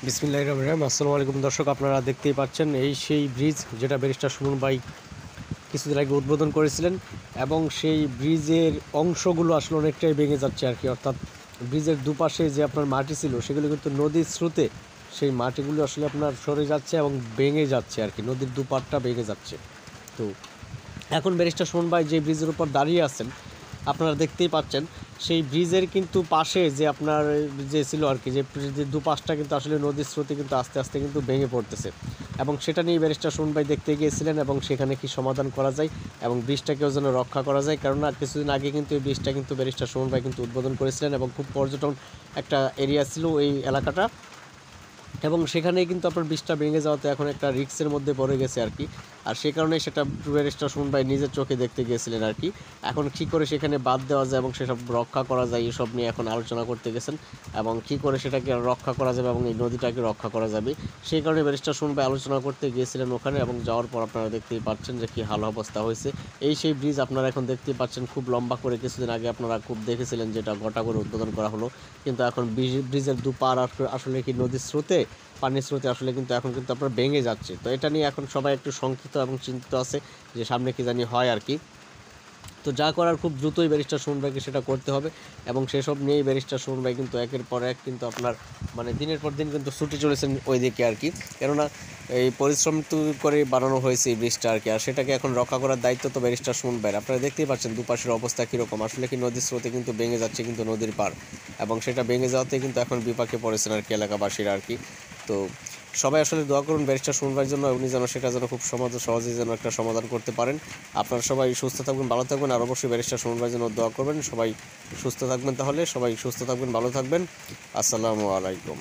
বিসমিল্লাহির রহমানির রহিম। আসসালামু আলাইকুম দর্শক, আপনারা দেখতেই পাচ্ছেন এই সেই ব্রিজ যেটা ব্যারিস্টার সুমন ভাই কিছুদিন আগে উদ্বোধন করেছিলেন, এবং সেই ব্রিজের অংশগুলো আসলে অনেকটাই ভেঙে যাচ্ছে আর কি। অর্থাৎ ব্রিজের দুপাশে যে আপনার মাটি ছিল সেগুলো কিন্তু নদীর স্রোতে সেই মাটিগুলো আসলে আপনার সরে যাচ্ছে এবং ভেঙে যাচ্ছে আর কি, নদীর দুপারটা ভেঙে যাচ্ছে। তো এখন ব্যারিস্টার সুমন ভাই যে ব্রিজের উপর দাঁড়িয়ে আছেন আপনারা দেখতেই পাচ্ছেন, সেই ব্রিজের কিন্তু পাশে যে আপনার যে ছিল আর কি, যে ব্রিজের দুপাশটা কিন্তু আসলে নদীর স্রোতে কিন্তু আস্তে আস্তে কিন্তু ভেঙে পড়তেছে, এবং সেটা নিয়ে ব্যারিস্টার সুমন ভাই দেখতে গিয়েছিলেন এবং সেখানে কি সমাধান করা যায় এবং ব্রিজটাকেও যেন রক্ষা করা যায়। কেননা কিছুদিন আগে কিন্তু এই ব্রিজটা কিন্তু ব্যারিস্টার সুমন ভাই কিন্তু উদ্বোধন করেছিলেন এবং খুব পর্যটন একটা এরিয়া ছিল এই এলাকাটা, এবং সেখানেই কিন্তু আপনার ব্রিজটা ভেঙে যাওয়াতে এখন একটা রিস্কের মধ্যে পড়ে গেছে আর কি। আর সে কারণে সেটা ব্যারিস্টার সুমন ভাই নিজের চোখে দেখতে গিয়েছিলেন আর কি। এখন কী করে সেখানে বাদ দেওয়া যায় এবং সেসব রক্ষা করা যায় এসব নিয়ে এখন আলোচনা করতে গেছেন, এবং কী করে সেটাকে রক্ষা করা যাবে এবং এই নদীটাকে রক্ষা করা যাবে সেই কারণে ব্যারিস্টার সুমন ভাই আলোচনা করতে গিয়েছিলেন ওখানে। এবং যাওয়ার পর আপনারা দেখতেই পাচ্ছেন যে কী হাল অবস্থা হয়েছে। এই সেই ব্রিজ আপনারা এখন দেখতেই পাচ্ছেন, খুব লম্বা করে কিছুদিন আগে আপনারা খুব দেখেছিলেন যেটা গোটা করে উদ্বোধন করা হলো, কিন্তু এখন ব্রিজের দুপার আসলে কি নদীর স্রোতে পানির স্রোতে আসলে কিন্তু এখন কিন্তু আপনার ভেঙে যাচ্ছে। তো এটা নিয়ে এখন সবাই একটু শঙ্কিত এবং চিন্তিত আছে যে সামনে কি জানি হয় আর কি। তো যা করার খুব দ্রুতই ব্যারিস্টার সুমন ভাইকে সেটা করতে হবে, এবং সেসব নিয়েই ব্যারিস্টার সুমন ভাই কিন্তু একের পর এক কিন্তু আপনার দিনের পর দিন কিন্তু ছুটে চলেছেন ওই দিকে আর কি। কেননা এই পরিশ্রম তো করে বানানো হয়েছে এই ব্রিজটা আর কি, আর সেটাকে এখন রক্ষা করার দায়িত্ব তো ব্যারিস্টার সুমন ভাই। আপনারা দেখতেই পাচ্ছেন দুপাশের অবস্থা কীরকম, আসলে কি নদীর স্রোতে কিন্তু ভেঙে যাচ্ছে কিন্তু নদীর পার, এবং সেটা ভেঙে যাওয়াতে কিন্তু এখন বিপাকে পড়েছেন আর কি এলাকাবাসীরা আর কি। তো সবাই আসলে দোয়া করুন ব্যারিস্টার সুমন ভাইয়ের জন্য, উনি যেন সেটা যেন খুব সহজেই যেন একটা সমাধান করতে পারেন। আপনারা সবাই সুস্থ থাকবেন, ভালো থাকবেন, আর অবশ্যই ব্যারিস্টার সুমন ভাইয়ের জন্য দোয়া করবেন। সবাই সুস্থ থাকবেন, তাহলে সবাই সুস্থ থাকবেন, ভালো থাকবেন। আসসালামু আলাইকুম।